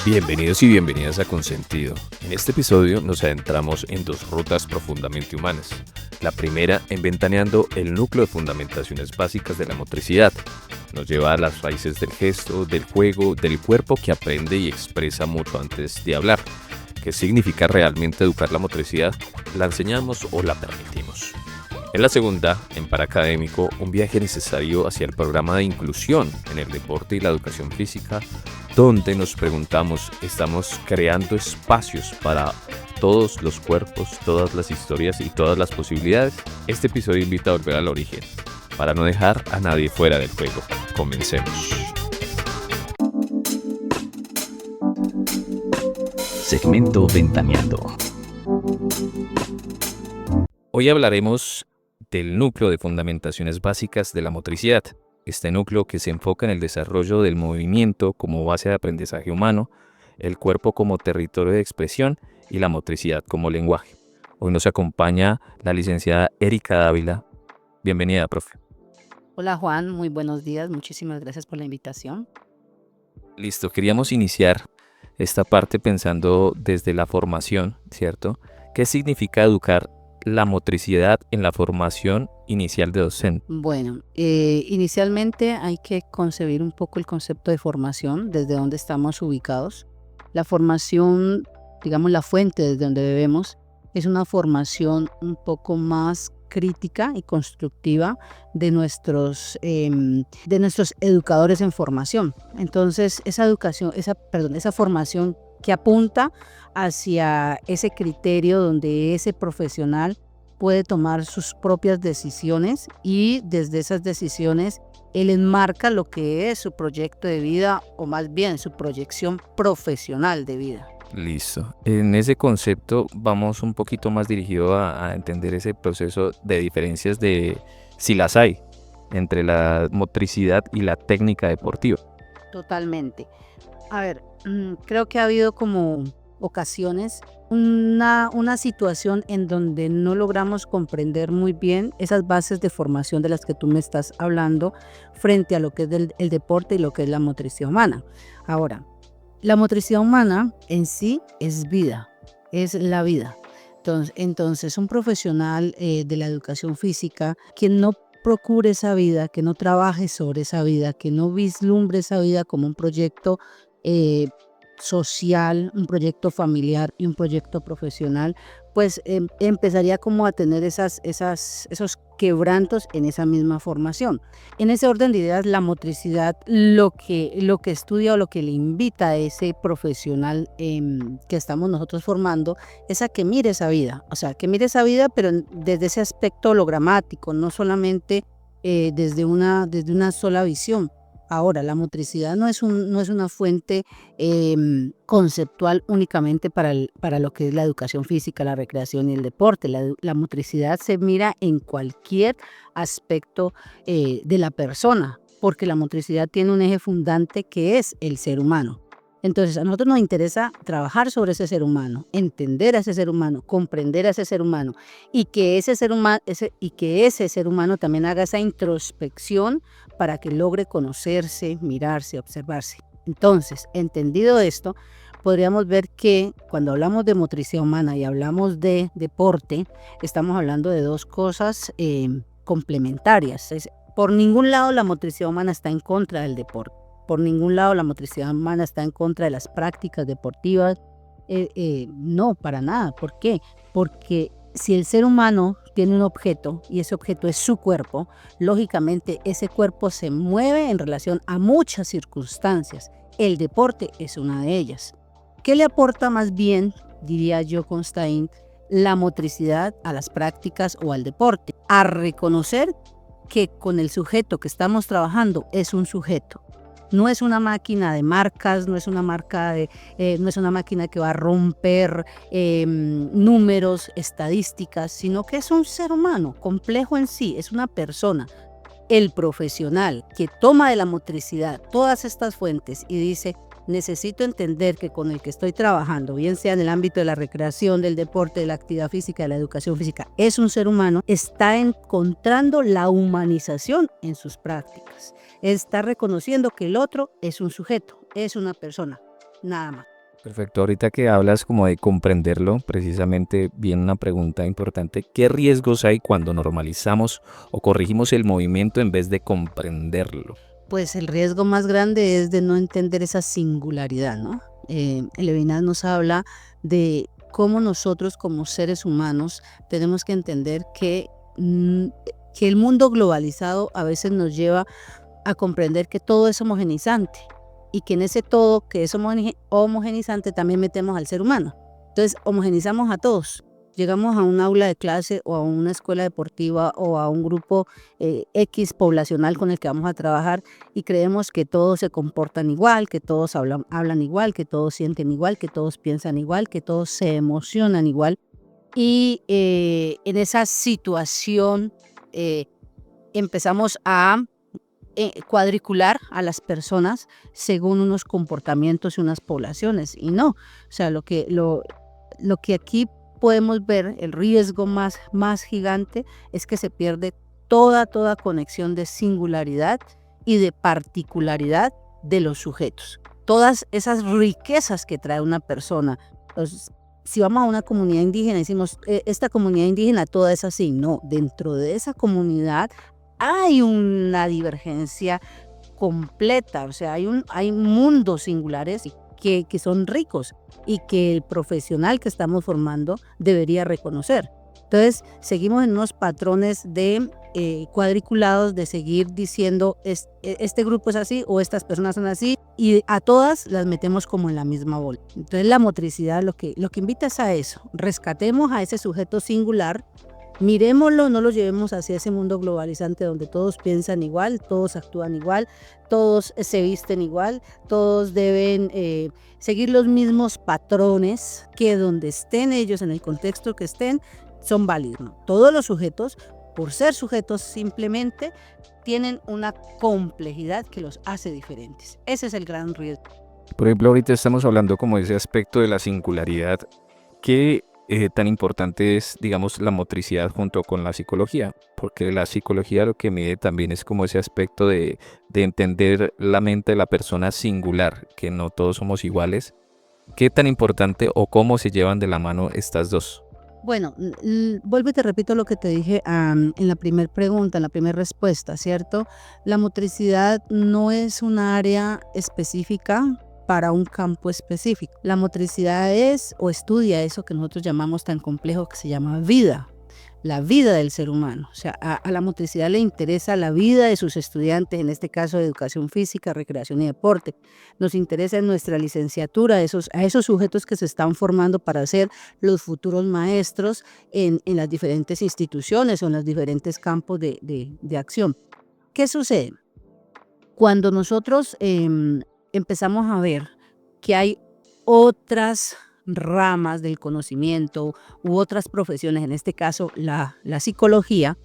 Bienvenidos y bienvenidas a Consentido. En este episodio nos adentramos en dos rutas profundamente humanas. La primera en Ventaneando el núcleo de fundamentaciones básicas de la motricidad. Nos lleva a las raíces del gesto, del juego, del cuerpo que aprende y expresa mucho antes de hablar. ¿Qué significa realmente educar la motricidad? ¿La enseñamos o la permitimos? En la segunda, en Paracadémico, un viaje necesario hacia el programa de inclusión en el deporte y la educación física, donde nos preguntamos, ¿estamos creando espacios para todos los cuerpos, todas las historias y todas las posibilidades? Este episodio invita a volver al origen, para no dejar a nadie fuera del juego. Comencemos. Segmento Ventaneando. Hoy hablaremos del núcleo de fundamentaciones básicas de la motricidad. Este núcleo que se enfoca en el desarrollo del movimiento como base de aprendizaje humano, el cuerpo como territorio de expresión y la motricidad como lenguaje. Hoy nos acompaña la licenciada Erika Dávila. Bienvenida, profe. Hola Juan, muy buenos días, muchísimas gracias por la invitación. Listo, queríamos iniciar esta parte pensando desde la formación, ¿cierto? ¿Qué significa educar la motricidad en la formación inicial de docente? Bueno, inicialmente hay que concebir un poco el concepto de formación, desde donde estamos ubicados. La formación, digamos la fuente desde donde bebemos, es una formación un poco más crítica y constructiva de nuestros educadores en formación. Entonces, esa formación que apunta hacia ese criterio donde ese profesional puede tomar sus propias decisiones y desde esas decisiones él enmarca lo que es su proyecto de vida o más bien su proyección profesional de vida. Listo. En ese concepto vamos un poquito más dirigido a entender ese proceso de diferencias de, si las hay, entre la motricidad y la técnica deportiva. Totalmente. A ver, creo que ha habido como ocasiones una situación en donde no logramos comprender muy bien esas bases de formación de las que tú me estás hablando frente a lo que es el deporte y lo que es la motricidad humana. Ahora, la motricidad humana en sí es vida, es la vida. Entonces un profesional de la educación física que no procure esa vida, que no trabaje sobre esa vida, que no vislumbre esa vida como un proyecto social, un proyecto familiar y un proyecto profesional, pues empezaría como a tener esos quebrantos en esa misma formación. En ese orden de ideas, la motricidad lo que estudia o lo que le invita a ese profesional que estamos nosotros formando es a que mire esa vida, o sea, que mire esa vida, pero desde ese aspecto hologramático, no solamente desde una sola visión. Ahora, la motricidad no es una fuente conceptual únicamente para lo que es la educación física, la recreación y el deporte. La motricidad se mira en cualquier aspecto de la persona, porque la motricidad tiene un eje fundante que es el ser humano. Entonces, a nosotros nos interesa trabajar sobre ese ser humano, entender a ese ser humano, comprender a ese ser humano y que ese ser humano también haga esa introspección para que logre conocerse, mirarse, observarse. Entonces, entendido esto, podríamos ver que cuando hablamos de motricidad humana y hablamos de deporte, estamos hablando de dos cosas complementarias. Por ningún lado la motricidad humana está en contra del deporte. Por ningún lado la motricidad humana está en contra de las prácticas deportivas. No, para nada. ¿Por qué? Porque si el ser humano tiene un objeto y ese objeto es su cuerpo, lógicamente ese cuerpo se mueve en relación a muchas circunstancias. El deporte es una de ellas. ¿Qué le aporta más bien, diría yo con Stein, la motricidad a las prácticas o al deporte? A reconocer que con el sujeto que estamos trabajando es un sujeto. No es una máquina de marcas, no es una máquina que va a romper números, estadísticas, sino que es un ser humano complejo en sí, es una persona. El profesional que toma de la motricidad todas estas fuentes y dice, necesito entender que con el que estoy trabajando, bien sea en el ámbito de la recreación, del deporte, de la actividad física, de la educación física, es un ser humano, está encontrando la humanización en sus prácticas. Está reconociendo que el otro es un sujeto, es una persona, nada más. Perfecto, ahorita que hablas como de comprenderlo, precisamente viene una pregunta importante. ¿Qué riesgos hay cuando normalizamos o corregimos el movimiento en vez de comprenderlo? Pues el riesgo más grande es de no entender esa singularidad, ¿no? Levinas nos habla de cómo nosotros como seres humanos tenemos que entender que el mundo globalizado a veces nos lleva a comprender que todo es homogenizante y que en ese todo que es homogenizante también metemos al ser humano. Entonces homogenizamos a todos. Llegamos a un aula de clase o a una escuela deportiva o a un grupo X poblacional con el que vamos a trabajar y creemos que todos se comportan igual, que todos hablan igual, que todos sienten igual, que todos piensan igual, que todos se emocionan igual. Y en esa situación empezamos a cuadricular a las personas según unos comportamientos y unas poblaciones. Y no, o sea, lo que aquí podemos ver, el riesgo más gigante es que se pierde toda conexión de singularidad y de particularidad de los sujetos. Todas esas riquezas que trae una persona. Entonces, si vamos a una comunidad indígena y decimos, esta comunidad indígena toda es así, no, dentro de esa comunidad hay una divergencia completa, o sea, hay mundos singulares que son ricos y que el profesional que estamos formando debería reconocer. Entonces, seguimos en unos patrones de cuadriculados, de seguir diciendo este grupo es así o estas personas son así y a todas las metemos como en la misma bola. Entonces, la motricidad lo que invita es a eso, rescatemos a ese sujeto singular. Miremoslo, no lo llevemos hacia ese mundo globalizante donde todos piensan igual, todos actúan igual, todos se visten igual, todos deben seguir los mismos patrones que donde estén ellos, en el contexto que estén, son válidos. ¿No? Todos los sujetos, por ser sujetos simplemente, tienen una complejidad que los hace diferentes. Ese es el gran riesgo. Por ejemplo, ahorita estamos hablando como de ese aspecto de la singularidad. ¿Qué tan importante es, digamos, la motricidad junto con la psicología? Porque la psicología lo que mide también es como ese aspecto de entender la mente de la persona singular, que no todos somos iguales. ¿Qué tan importante o cómo se llevan de la mano estas dos? Bueno, vuelvo y te repito lo que te dije en la primera pregunta, en la primera respuesta, ¿cierto? La motricidad no es un área específica para un campo específico. La motricidad es o estudia eso que nosotros llamamos tan complejo que se llama vida, la vida del ser humano. O sea, a la motricidad le interesa la vida de sus estudiantes, en este caso de educación física, recreación y deporte. Nos interesa en nuestra licenciatura a esos sujetos que se están formando para ser los futuros maestros en las diferentes instituciones o en los diferentes campos de acción. ¿Qué sucede? Cuando nosotros empezamos a ver que hay otras ramas del conocimiento u otras profesiones, en este caso la psicología,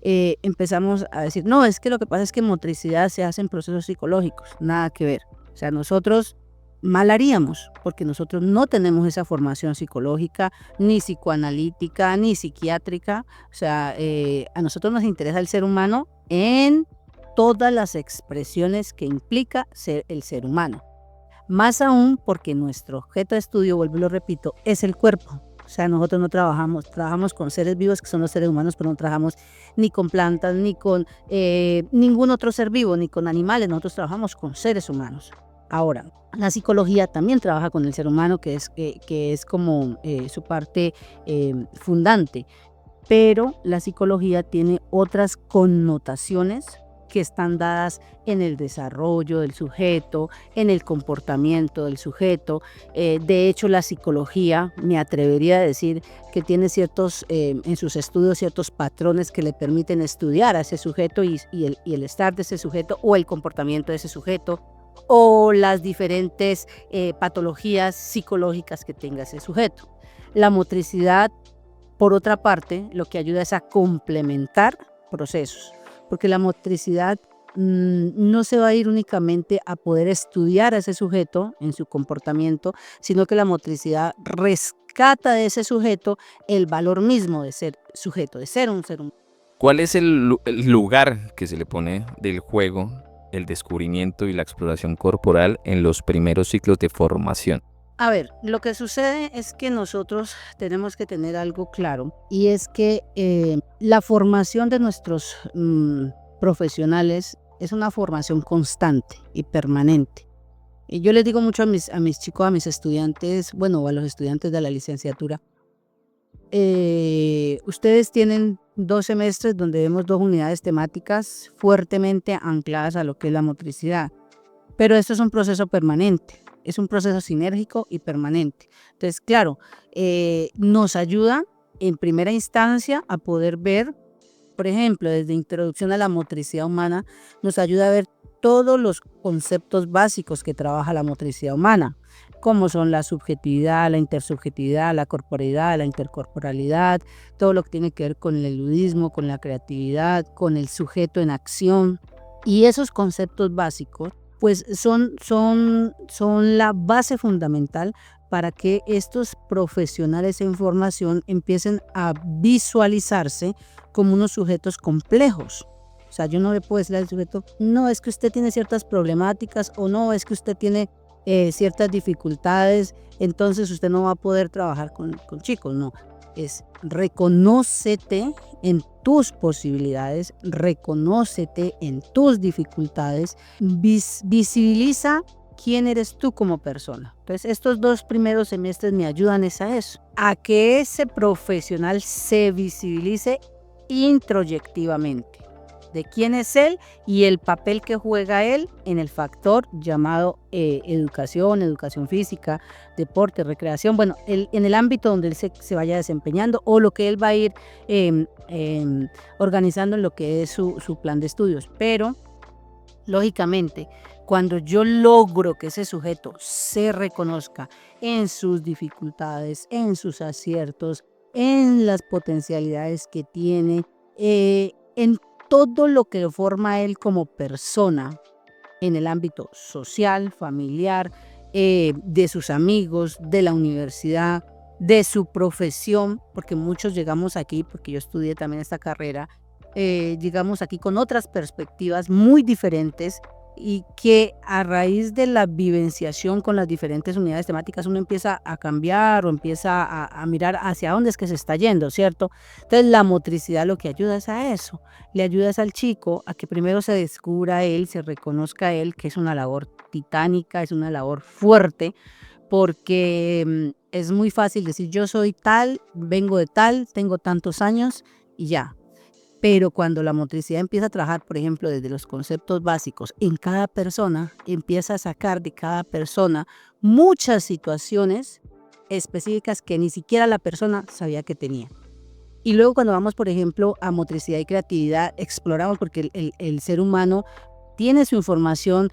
empezamos a decir, no, es que lo que pasa es que motricidad se hace en procesos psicológicos, nada que ver. O sea, nosotros mal haríamos, porque nosotros no tenemos esa formación psicológica, ni psicoanalítica, ni psiquiátrica. O sea, a nosotros nos interesa el ser humano en todas las expresiones que implica ser el ser humano. Más aún porque nuestro objeto de estudio, vuelvo y lo repito, es el cuerpo. O sea, nosotros no trabajamos con seres vivos que son los seres humanos, pero no trabajamos ni con plantas, ni con ningún otro ser vivo, ni con animales, nosotros trabajamos con seres humanos. Ahora, la psicología también trabaja con el ser humano, que es como su parte fundante, pero la psicología tiene otras connotaciones que están dadas en el desarrollo del sujeto, en el comportamiento del sujeto. De hecho, la psicología, me atrevería a decir que tiene en sus estudios ciertos patrones que le permiten estudiar a ese sujeto y el estar de ese sujeto o el comportamiento de ese sujeto o las diferentes patologías psicológicas que tenga ese sujeto. La motricidad, por otra parte, lo que ayuda es a complementar procesos, porque la motricidad no se va a ir únicamente a poder estudiar a ese sujeto en su comportamiento, sino que la motricidad rescata de ese sujeto el valor mismo de ser sujeto, de ser un ser humano. ¿Cuál es el lugar que se le pone del juego, el descubrimiento y la exploración corporal en los primeros ciclos de formación? A ver, lo que sucede es que nosotros tenemos que tener algo claro y es que la formación de nuestros profesionales es una formación constante y permanente. Y yo les digo mucho a mis chicos, a mis estudiantes, bueno, a los estudiantes de la licenciatura, ustedes tienen 2 semestres donde vemos 2 unidades temáticas fuertemente ancladas a lo que es la motricidad, pero esto es un proceso permanente, es un proceso sinérgico y permanente. Entonces, claro, nos ayuda en primera instancia a poder ver, por ejemplo, desde introducción a la motricidad humana, nos ayuda a ver todos los conceptos básicos que trabaja la motricidad humana, como son la subjetividad, la intersubjetividad, la corporeidad, la intercorporalidad, todo lo que tiene que ver con el ludismo, con la creatividad, con el sujeto en acción. Y esos conceptos básicos pues son la base fundamental para que estos profesionales en formación empiecen a visualizarse como unos sujetos complejos. O sea, yo no le puedo decir al sujeto, no, es que usted tiene ciertas problemáticas o no, es que usted tiene ciertas dificultades, entonces usted no va a poder trabajar con chicos. No, es reconócete en tus posibilidades, reconócete en tus dificultades, visibiliza quién eres tú como persona. Entonces, estos 2 primeros semestres me ayudan a eso, a que ese profesional se visibilice introyectivamente de quién es él y el papel que juega él en el factor llamado educación física, deporte, recreación, bueno, en el ámbito donde él se vaya desempeñando o lo que él va a ir organizando en lo que es su plan de estudios. Pero, lógicamente, cuando yo logro que ese sujeto se reconozca en sus dificultades, en sus aciertos, en las potencialidades que tiene, en todo lo que forma a él como persona en el ámbito social, familiar, de sus amigos, de la universidad, de su profesión, porque muchos llegamos aquí, porque yo estudié también esta carrera, llegamos aquí con otras perspectivas muy diferentes y que a raíz de la vivenciación con las diferentes unidades temáticas uno empieza a cambiar o empieza a mirar hacia dónde es que se está yendo, ¿cierto? Entonces la motricidad lo que ayuda es a eso, le ayuda al chico a que primero se descubra él, se reconozca él, que es una labor titánica, es una labor fuerte, porque es muy fácil decir yo soy tal, vengo de tal, tengo tantos años y ya. Pero cuando la motricidad empieza a trabajar, por ejemplo, desde los conceptos básicos en cada persona, empieza a sacar de cada persona muchas situaciones específicas que ni siquiera la persona sabía que tenía. Y luego cuando vamos, por ejemplo, a motricidad y creatividad, exploramos porque el ser humano tiene su información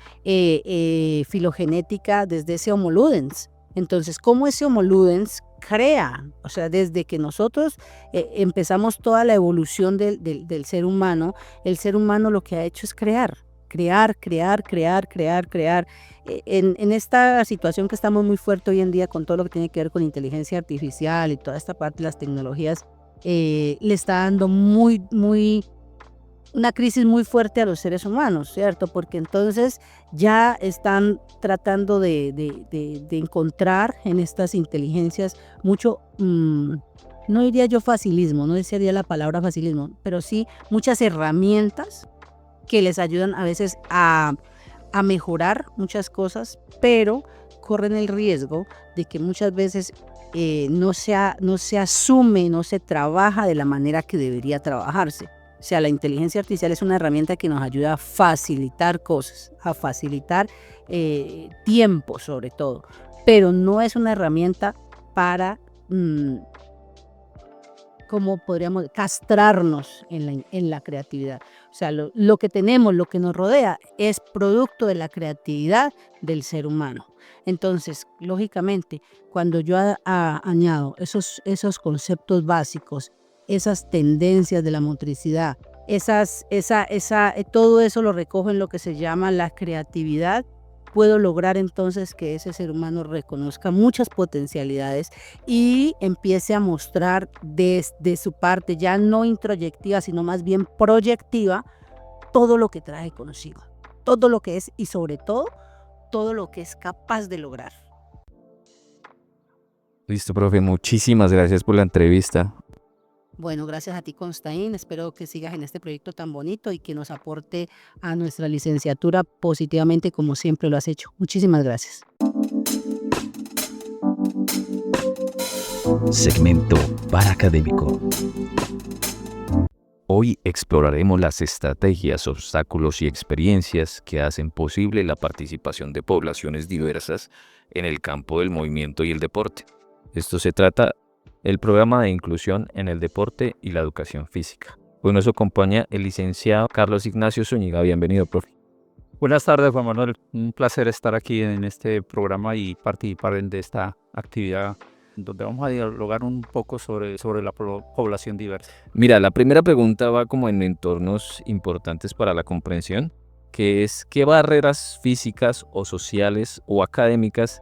filogenética desde ese Homo ludens. Entonces, ¿cómo ese Homo ludens crea? O sea, desde que nosotros empezamos toda la evolución del ser humano, el ser humano lo que ha hecho es crear. En esta situación que estamos muy fuerte hoy en día con todo lo que tiene que ver con inteligencia artificial y toda esta parte de las tecnologías, le está dando una crisis muy fuerte a los seres humanos, ¿cierto? Porque entonces ya están tratando de encontrar en estas inteligencias mucho, no diría yo facilismo, no sería la palabra facilismo, pero sí muchas herramientas que les ayudan a veces a mejorar muchas cosas, pero corren el riesgo de que muchas veces no se asume, no se trabaja de la manera que debería trabajarse. O sea, la inteligencia artificial es una herramienta que nos ayuda a facilitar cosas, a facilitar tiempo sobre todo, pero no es una herramienta para, como podríamos, castrarnos en la creatividad. O sea, lo que tenemos, lo que nos rodea, es producto de la creatividad del ser humano. Entonces, lógicamente, cuando yo añado esos conceptos básicos, esas tendencias de la motricidad, todo eso lo recojo en lo que se llama la creatividad, puedo lograr entonces que ese ser humano reconozca muchas potencialidades y empiece a mostrar desde su parte, ya no introyectiva, sino más bien proyectiva, todo lo que trae consigo, todo lo que es y sobre todo lo que es capaz de lograr. Listo, profe, muchísimas gracias por la entrevista. Bueno, gracias a ti, Constaín. Espero que sigas en este proyecto tan bonito y que nos aporte a nuestra licenciatura positivamente como siempre lo has hecho. Muchísimas gracias. Segmento Paracadémico. Hoy exploraremos las estrategias, obstáculos y experiencias que hacen posible la participación de poblaciones diversas en el campo del movimiento y el deporte. Esto se trata del programa de inclusión en el deporte y la educación física. Hoy nos acompaña el licenciado Carlos Ignacio Zúñiga. Bienvenido, profe. Buenas tardes, Juan Manuel. Un placer estar aquí en este programa y participar de esta actividad donde vamos a dialogar un poco sobre la población diversa. Mira, la primera pregunta va como en entornos importantes para la comprensión, que es ¿qué barreras físicas o sociales o académicas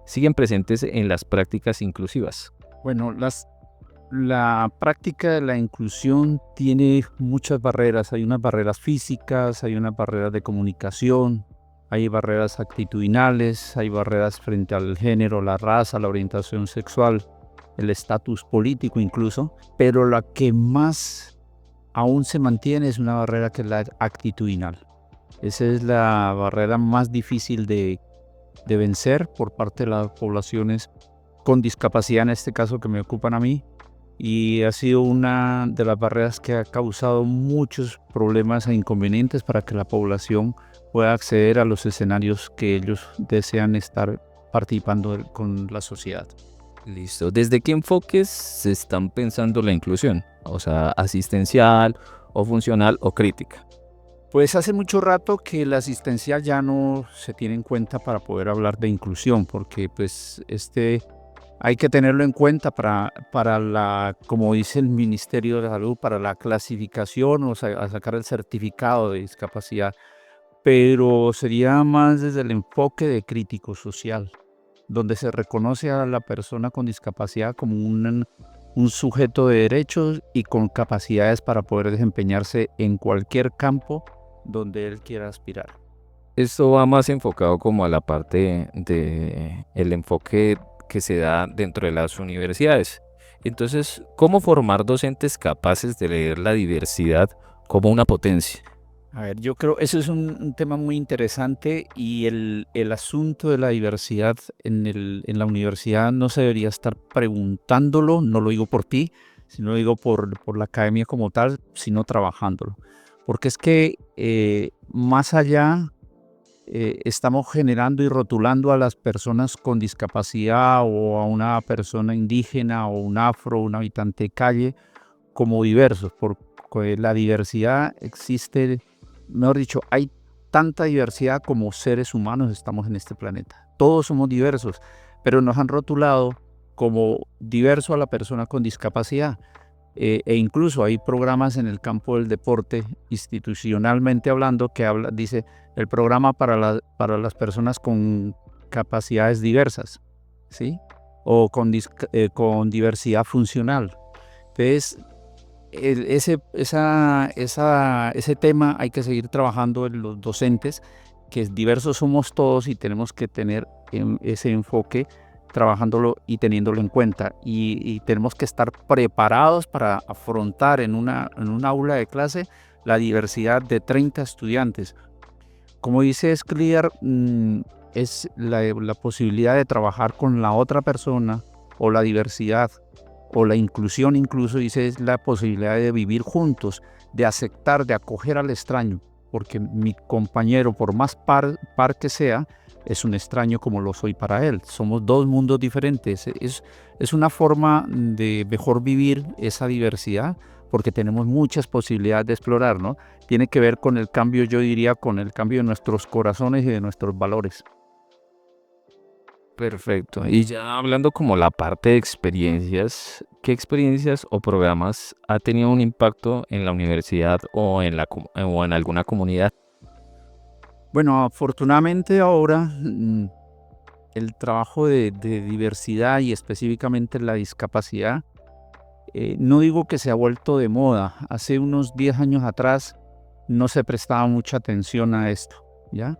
siguen presentes en las prácticas inclusivas? Bueno, la práctica de la inclusión tiene muchas barreras. Hay unas barreras físicas, hay unas barreras de comunicación, hay barreras actitudinales, hay barreras frente al género, la raza, la orientación sexual, el estatus político incluso, pero la que más aún se mantiene es una barrera que es la actitudinal. Esa es la barrera más difícil de vencer por parte de las poblaciones con discapacidad, en este caso que me ocupan a mí, y ha sido una de las barreras que ha causado muchos problemas e inconvenientes para que la población pueda acceder a los escenarios que ellos desean estar participando con la sociedad. Listo. ¿Desde qué enfoques se están pensando la inclusión? O sea, asistencial o funcional o crítica. Pues hace mucho rato que la asistencial ya no se tiene en cuenta para poder hablar de inclusión, porque pues hay que tenerlo en cuenta para la, como dice el Ministerio de Salud, para la clasificación o sea, a sacar el certificado de discapacidad, pero sería más desde el enfoque de crítico social, donde se reconoce a la persona con discapacidad como un sujeto de derechos y con capacidades para poder desempeñarse en cualquier campo donde él quiera aspirar. Esto va más enfocado como a la parte de el enfoque que se da dentro de las universidades. Entonces, ¿cómo formar docentes capaces de leer la diversidad como una potencia? A ver, yo creo eso es un tema muy interesante y el asunto de la diversidad en la universidad no se debería estar preguntándolo, no lo digo por ti, sino lo digo por la academia como tal, sino trabajándolo. Porque es que más allá estamos generando y rotulando a las personas con discapacidad o a una persona indígena o un afro, un habitante de calle como diversos, porque la diversidad existe, mejor dicho, hay tanta diversidad como seres humanos estamos en este planeta. Todos somos diversos, pero nos han rotulado como diverso a la persona con discapacidad. E incluso hay programas en el campo del deporte, institucionalmente hablando, que dice el programa para las personas con capacidades diversas, ¿sí? O con diversidad funcional. Entonces, ese tema hay que seguir trabajando en los docentes, que diversos somos todos y tenemos que tener ese enfoque trabajándolo y teniéndolo en cuenta. Y tenemos que estar preparados para afrontar en un aula de clase la diversidad de 30 estudiantes. Como dice Scliar, es la posibilidad de trabajar con la otra persona o la diversidad o la inclusión incluso, dice, es la posibilidad de vivir juntos, de aceptar, de acoger al extraño, porque mi compañero, por más par que sea, es un extraño como lo soy para él. Somos dos mundos diferentes. Es una forma de mejor vivir esa diversidad porque tenemos muchas posibilidades de explorar, ¿no? Tiene que ver con el cambio, yo diría, con el cambio de nuestros corazones y de nuestros valores. Perfecto. Y ya hablando como la parte de experiencias, ¿qué experiencias o programas ha tenido un impacto en la universidad o en alguna comunidad? Bueno, afortunadamente ahora el trabajo de diversidad y específicamente la discapacidad, no digo que se ha vuelto de moda. Hace unos 10 años atrás no se prestaba mucha atención a esto, ¿ya?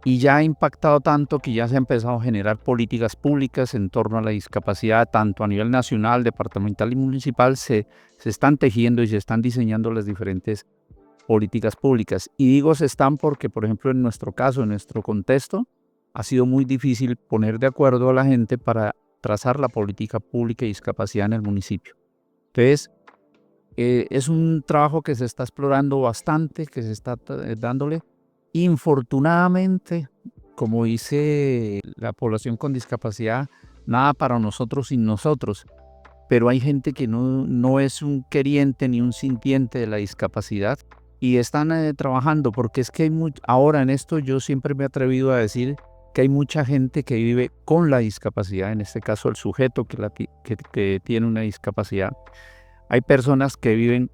y ya ha impactado tanto que ya se ha empezado a generar políticas públicas en torno a la discapacidad, tanto a nivel nacional, departamental y municipal, se están tejiendo y se están diseñando las diferentes políticas públicas. Y digo se están porque, por ejemplo, en nuestro caso, en nuestro contexto, ha sido muy difícil poner de acuerdo a la gente para trazar la política pública de discapacidad en el municipio. Entonces, es un trabajo que se está explorando bastante, que se está dándole. Infortunadamente, como dice la población con discapacidad, nada para nosotros sin nosotros. Pero hay gente que no es un queriente ni un sintiente de la discapacidad y están trabajando, porque es que ahora en esto yo siempre me he atrevido a decir que hay mucha gente que vive con la discapacidad, en este caso el sujeto que tiene una discapacidad. Hay personas que viven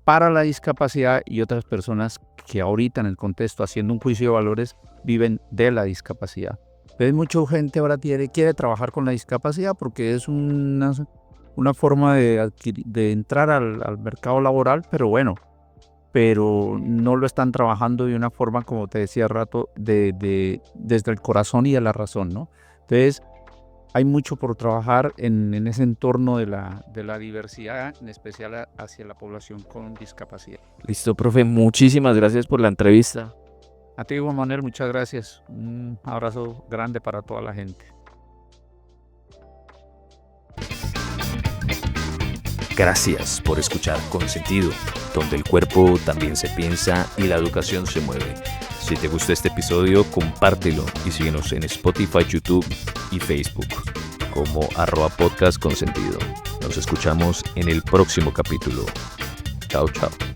para la discapacidad y otras personas que ahorita en el contexto, haciendo un juicio de valores, viven de la discapacidad. Entonces mucha gente ahora quiere trabajar con la discapacidad porque es una forma de entrar al mercado laboral, pero no lo están trabajando de una forma, como te decía hace rato, desde el corazón y de la razón, ¿no? Entonces, hay mucho por trabajar en ese entorno de la diversidad, en especial hacia la población con discapacidad. Listo, profe, muchísimas gracias por la entrevista. A ti, Juan Manuel, muchas gracias. Un abrazo grande para toda la gente. Gracias por escuchar Consentido, donde el cuerpo también se piensa y la educación se mueve. Si te gustó este episodio, compártelo y síguenos en Spotify, YouTube y Facebook como @podcastconsentido. Nos escuchamos en el próximo capítulo. Chao, chao.